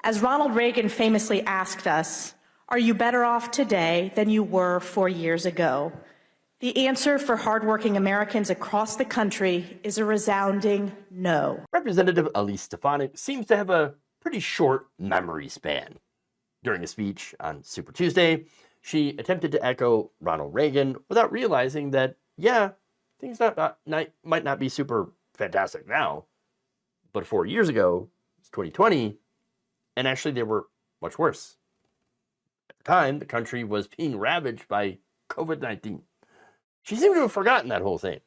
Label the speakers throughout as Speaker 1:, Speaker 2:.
Speaker 1: As Ronald Reagan famously asked us, are you better off today than you were 4 years ago? The answer for hardworking Americans across the country is a resounding no.
Speaker 2: Representative Elise Stefanik seems to have a pretty short memory span. During a speech on Super Tuesday, she attempted to echo Ronald Reagan without realizing that, yeah, things might not be super fantastic now, but 4 years ago, it's 2020, and actually they were much worse. At the time, the country was being ravaged by COVID-19. She seemed to have forgotten that whole thing.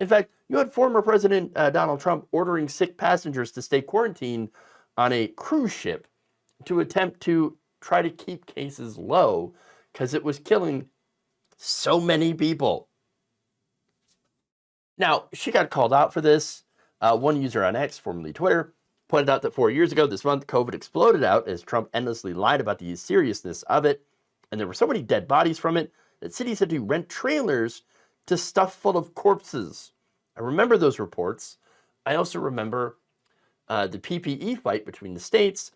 Speaker 2: In fact, you had former President Donald Trump ordering sick passengers to stay quarantined on a cruise ship to attempt to try to keep cases low because it was killing so many people. Now, she got called out for this. One user on X, formerly Twitter, pointed out that 4 years ago this month, COVID exploded out as Trump endlessly lied about the seriousness of it. And there were so many dead bodies from it that cities had to rent trailers to stuff full of corpses. I remember those reports. I also remember the PPE fight between the states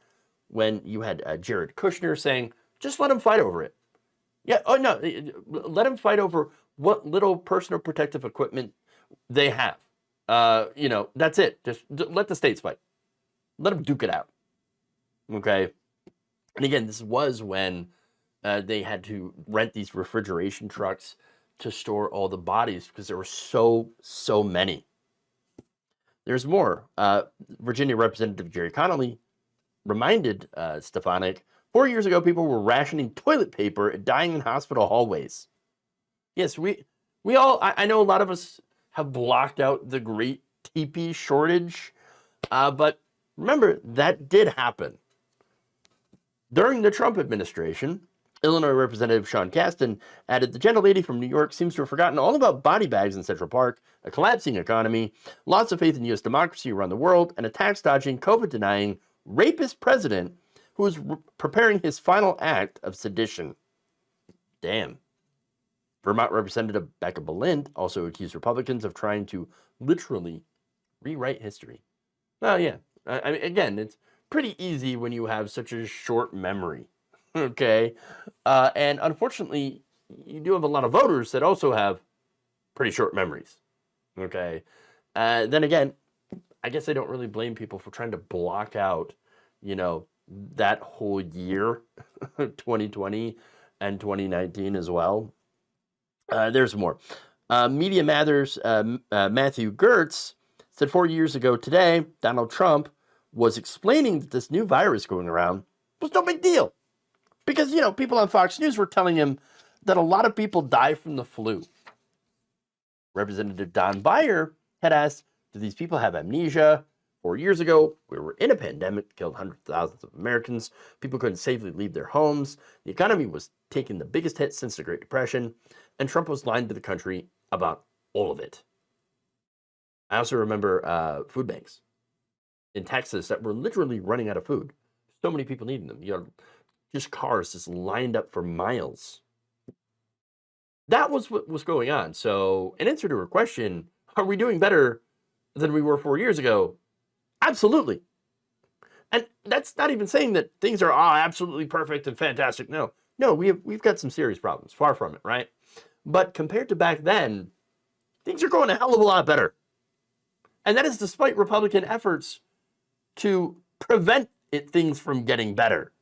Speaker 2: when you had Jared Kushner saying, just let them fight over it. Yeah, oh no, let them fight over what little personal protective equipment they have. That's it. Just let the states fight. Let them duke it out. Okay? And again, this was when they had to rent these refrigeration trucks to store all the bodies because there were so many. There's more. Virginia Representative Jerry Connolly reminded Stefanik, 4 years ago, people were rationing toilet paper and dying in hospital hallways. Yes, we all, I know a lot of us have blocked out the great TP shortage, but remember, that did happen. During the Trump administration, Illinois Representative Sean Casten added, the gentlelady from New York seems to have forgotten all about body bags in Central Park, a collapsing economy, lots of faith in U.S. democracy around the world, and a tax-dodging, COVID-denying, rapist president who is preparing his final act of sedition. Damn. Vermont Representative Becca Balint also accused Republicans of trying to literally rewrite history. Well, yeah. I mean, again, it's pretty easy when you have such a short memory. Okay? And unfortunately, you do have a lot of voters that also have pretty short memories. Okay? Then again, I guess I don't really blame people for trying to block out, that whole year, 2020 and 2019 as well. There's more. Media Matters' Matthew Gertz said 4 years ago today, Donald Trump was explaining that this new virus going around was no big deal. Because, people on Fox News were telling him that a lot of people die from the flu. Representative Don Beyer had asked, do these people have amnesia? 4 years ago, we were in a pandemic, killed hundreds of thousands of Americans. People couldn't safely leave their homes. The economy was taking the biggest hit since the Great Depression, and Trump was lying to the country about all of it. I also remember food banks in Texas that were literally running out of food. So many people needing them. You had just cars just lined up for miles. That was what was going on. So, in answer to her question, are we doing better than we were 4 years ago? Absolutely. And that's not even saying that things are absolutely perfect and fantastic. No, we've got some serious problems. Far from it, right? But compared to back then, things are going a hell of a lot better. And that is despite Republican efforts to prevent things from getting better.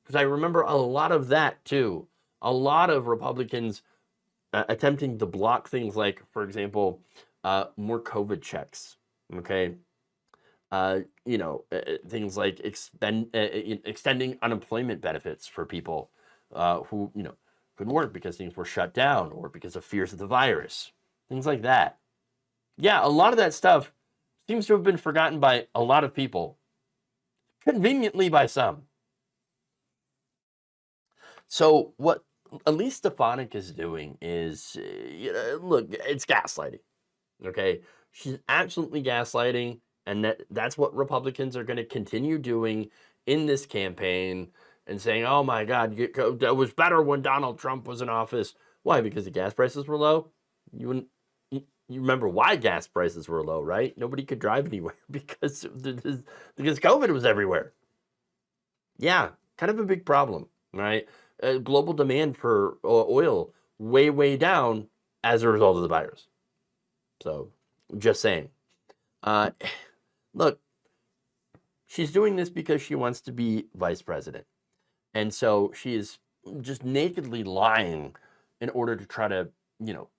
Speaker 2: Because I remember a lot of that too. A lot of Republicans attempting to block things like, for example, more COVID checks. Okay. Things like extending unemployment benefits for people who, couldn't work because things were shut down or because of fears of the virus. Things like that. Yeah, a lot of that stuff seems to have been forgotten by a lot of people. Conveniently by some. So what Elise Stefanik is doing is, look, it's gaslighting. Okay? She's absolutely gaslighting, and that's what Republicans are going to continue doing in this campaign and saying, oh my God, that was better when Donald Trump was in office. Why? Because the gas prices were low? You remember why gas prices were low, right? Nobody could drive anywhere because COVID was everywhere. Yeah, kind of a big problem, right? Global demand for oil way, way down as a result of the virus. So, just saying. Uh, look, she's doing this because she wants to be vice president. And so she is just nakedly lying in order to try to, you know,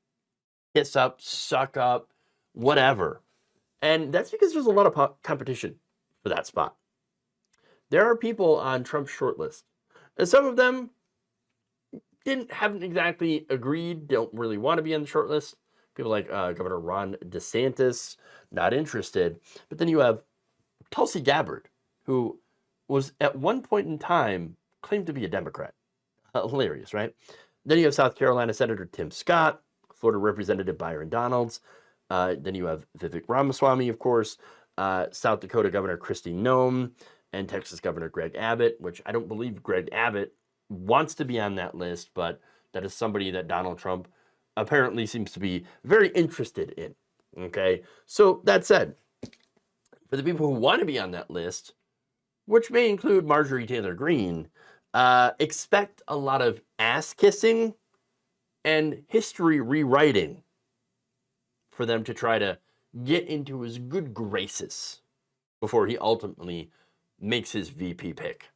Speaker 2: kiss up, suck up, whatever. And that's because there's a lot of competition for that spot. There are people on Trump's shortlist, and some of them haven't exactly agreed, don't really want to be on the shortlist. People like Governor Ron DeSantis, not interested. But then you have Tulsi Gabbard, who was at one point in time claimed to be a Democrat. Hilarious, right? Then you have South Carolina Senator Tim Scott, Florida Representative Byron Donalds. Then you have Vivek Ramaswamy, of course, South Dakota Governor Kristi Noem, and Texas Governor Greg Abbott, which I don't believe Greg Abbott wants to be on that list, but that is somebody that Donald Trump apparently seems to be very interested in. Okay, so that said, for the people who want to be on that list, which may include Marjorie Taylor Greene, expect a lot of ass kissing and history rewriting for them to try to get into his good graces before he ultimately makes his VP pick.